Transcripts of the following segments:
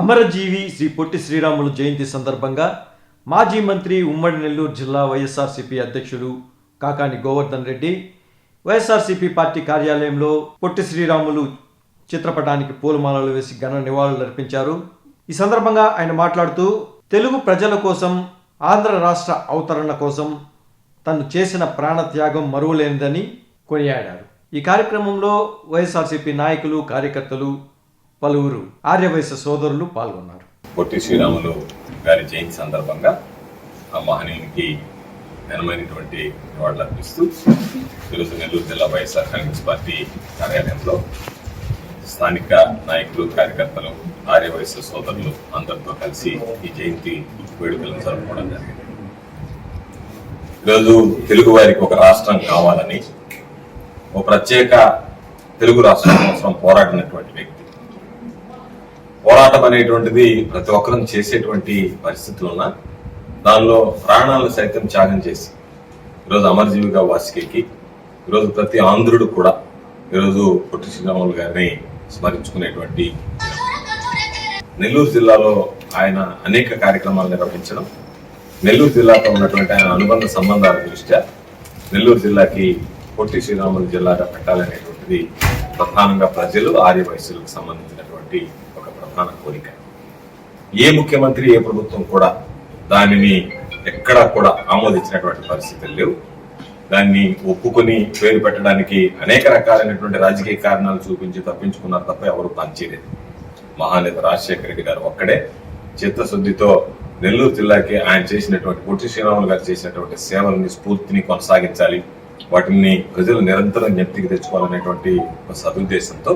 అమరజీవి శ్రీ పొట్టి శ్రీరాములు జయంతి సందర్భంగా మాజీ మంత్రి ఉమ్మడి నెల్లూరు జిల్లా వైఎస్ఆర్సీపీ అధ్యక్షులు కాకాని గోవర్ధన్ రెడ్డి వైఎస్ఆర్సీపీ పార్టీ కార్యాలయంలో పొట్టి శ్రీరాములు చిత్రపటానికి పూలమాలలు వేసి ఘన నివాళులర్పించారు. ఈ సందర్భంగా ఆయన మాట్లాడుతూ తెలుగు ప్రజల కోసం, ఆంధ్ర రాష్ట్ర అవతరణ కోసం తను చేసిన ప్రాణత్యాగం మరువలేనిదని కొనియాడారు. ఈ కార్యక్రమంలో వైఎస్ఆర్సీపీ నాయకులు, కార్యకర్తలు, పలువురు ఆర్యవైశ్య సోదరులు పాల్గొన్నారు. పొట్టి శ్రీరాములు గారి జయంతి సందర్భంగా ఆ మహనీయునికి ఘనమైనటువంటి నివాళులు అర్పిస్తూ ఈరోజు నెల్లూరు జిల్లా వైఎస్ఆర్ కాంగ్రెస్ పార్టీ కార్యాలయంలో స్థానిక నాయకులు, కార్యకర్తలు, ఆర్యవైశ్య సోదరులు అందరితో కలిసి ఈ జయంతి వేడుకలను జరుపుకోవడం జరిగింది. ఈరోజు తెలుగు వారికి ఒక రాష్ట్రం కావాలని, ఒక ప్రత్యేక తెలుగు రాష్ట్రం కోసం పోరాడినటువంటి వ్యక్తి. పోరాటం అనేటువంటిది ప్రతి ఒక్కరూ చేసేటువంటి పరిస్థితులు ఉన్నా దానిలో ప్రాణాలను సైతం త్యాగం చేసి ఈరోజు అమరజీవిగా వాసికెక్కి ఈరోజు ప్రతి ఆంధ్రుడు కూడా ఈరోజు పొట్టి శ్రీరాములు గారిని స్మరించుకునేటువంటి నెల్లూరు జిల్లాలో ఆయన అనేక కార్యక్రమాలు నిర్వహించడం, నెల్లూరు జిల్లాతో ఉన్నటువంటి ఆయన అనుబంధ సంబంధాల దృష్ట్యా నెల్లూరు జిల్లాకి పొట్టి శ్రీరాములు జిల్లాగా పెట్టాలనేటువంటిది ప్రధానంగా ప్రజలు, ఆర్యవైశ్యులకు సంబంధించినటువంటి ఒక ప్రధాన కోరిక. ఏ ముఖ్యమంత్రి, ఏ ప్రభుత్వం కూడా దానిని ఎక్కడా కూడా ఆమోదించినటువంటి పరిస్థితులు లేవు. దాన్ని ఒప్పుకొని పేరు పెట్టడానికి అనేక రకాలైనటువంటి రాజకీయ కారణాలు చూపించి తప్పించుకున్నారు తప్ప ఎవరు పనిచేయలేదు. మహానేత రాజశేఖర రెడ్డి గారు ఒక్కడే చిత్తశుద్ధితో నెల్లూరు జిల్లాకి ఆయన చేసినటువంటి పొట్టి శ్రీరాములు గారు చేసినటువంటి సేవలని, స్ఫూర్తిని కొనసాగించాలి, వాటిని ప్రజలు నిరంతరం జ్ఞప్తికి తెచ్చుకోవాలనేటువంటి ఒక సదుద్దేశంతో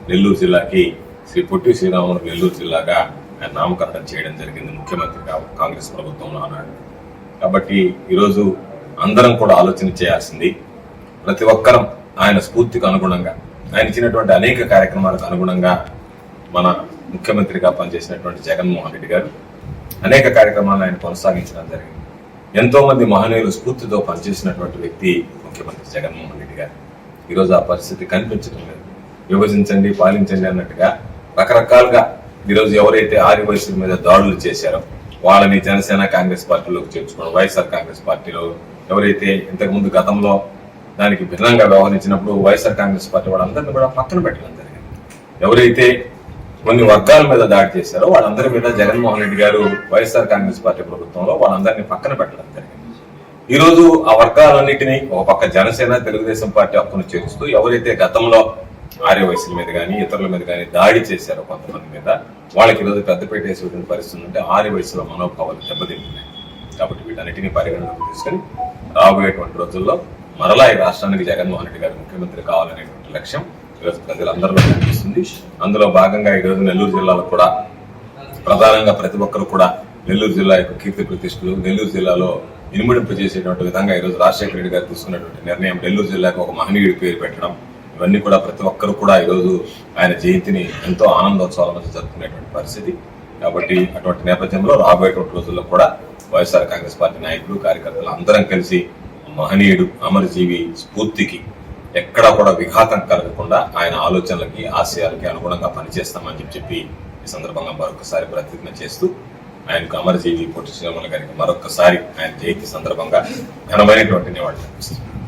నెల్లూరు జిల్లాకి శ్రీ పొట్టి శ్రీరాములు నెల్లూరు జిల్లాగా ఆయన నామకరణం చేయడం జరిగింది ముఖ్యమంత్రిగా కాంగ్రెస్ ప్రభుత్వంలో అన్నాడు. కాబట్టి ఈరోజు అందరం కూడా ఆలోచన చేయాల్సింది, ప్రతి ఒక్కరం ఆయన స్ఫూర్తికి అనుగుణంగా, ఆయన ఇచ్చినటువంటి అనేక కార్యక్రమాలకు అనుగుణంగా మన ముఖ్యమంత్రిగా పనిచేసినటువంటి జగన్మోహన్ రెడ్డి గారు అనేక కార్యక్రమాలను ఆయన కొనసాగించడం జరిగింది. ఎంతో మంది మహనీయులు స్ఫూర్తితో పనిచేసినటువంటి వ్యక్తి ముఖ్యమంత్రి జగన్మోహన్ రెడ్డి గారు. ఈరోజు ఆ పరిస్థితి కనిపించడం లేదు. విభజించండి, పాలించండి అన్నట్టుగా రకరకాలుగా ఈరోజు ఎవరైతే ఆర్యవైశ్యుల మీద దాడులు చేశారో వాళ్ళని జనసేన, కాంగ్రెస్ పార్టీలోకి చేర్చుకోవడం, వైఎస్ఆర్ కాంగ్రెస్ పార్టీలో ఎవరైతే ఇంతకుముందు గతంలో దానికి భిన్నంగా వ్యవహరించినప్పుడు వైఎస్ఆర్ కాంగ్రెస్ పార్టీ వాళ్ళందరినీ కూడా పక్కన పెట్టడం జరిగింది. ఎవరైతే కొన్ని వర్గాల మీద దాడి చేశారో వాళ్ళందరి మీద జగన్మోహన్ రెడ్డి గారు వైఎస్ఆర్ కాంగ్రెస్ పార్టీ ప్రభుత్వంలో వాళ్ళందరినీ పక్కన పెట్టడం జరిగింది. ఈ రోజు ఆ వర్గాలన్నింటినీ ఒక పక్క జనసేన, తెలుగుదేశం పార్టీ హక్కును చేరుస్తూ ఎవరైతే గతంలో ఆర్యవైశ్యుల మీద కానీ ఇతరుల మీద కానీ దాడి చేశారో కొంతమంది మీద, వాళ్ళకి ఈరోజు పెద్దపేట వేసేటువంటి పరిస్థితి ఉంటే ఆర్యవైశ్యుల మనోభావాలు దెబ్బతింటున్నాయి. కాబట్టి వీటన్నిటినీ పరిగణనలోకి తీసుకుని రాబోయేటువంటి రోజుల్లో మరలా ఈ రాష్ట్రానికి జగన్మోహన్ రెడ్డి గారు ముఖ్యమంత్రి కావాలనేటువంటి లక్ష్యం ఈరోజు ప్రజలందరిలో కనిపిస్తుంది. అందులో భాగంగా ఈరోజు నెల్లూరు జిల్లాలో కూడా ప్రధానంగా ప్రతి ఒక్కరు కూడా నెల్లూరు జిల్లా యొక్క కీర్తి ప్రతిష్టలు, నెల్లూరు జిల్లాలో ఇనుమడింపు చేసేటువంటి విధంగా ఈరోజు రాజశేఖర రెడ్డి గారు తీసుకున్నటువంటి నిర్ణయం, నెల్లూరు జిల్లాకు ఒక మహనీయుడి పేరు పెట్టడం, ఇవన్నీ కూడా ప్రతి ఒక్కరు కూడా ఈరోజు ఆయన జయంతిని ఎంతో ఆనందోత్సవాల మధ్య జరుపుకునేటువంటి పరిస్థితి. కాబట్టి అటువంటి నేపథ్యంలో రాబోయేటువంటి రోజుల్లో కూడా వైఎస్ఆర్ కాంగ్రెస్ పార్టీ నాయకులు, కార్యకర్తలు అందరం కలిసి మహనీయుడు అమరజీవి స్ఫూర్తికి ఎక్కడా కూడా విఘాతం కలగకుండా ఆయన ఆలోచనలకి, ఆశయాలకి అనుగుణంగా పనిచేస్తామని చెప్పి ఈ సందర్భంగా మరొకసారి ప్రతిజ్ఞ చేస్తూ ఆయనకు అమరజీవి పొట్టి శ్రీరాములు గారికి మరొకసారి ఆయన జయంతి సందర్భంగా ఘనమైనటువంటి నివాళులు అర్పిస్తున్నాం.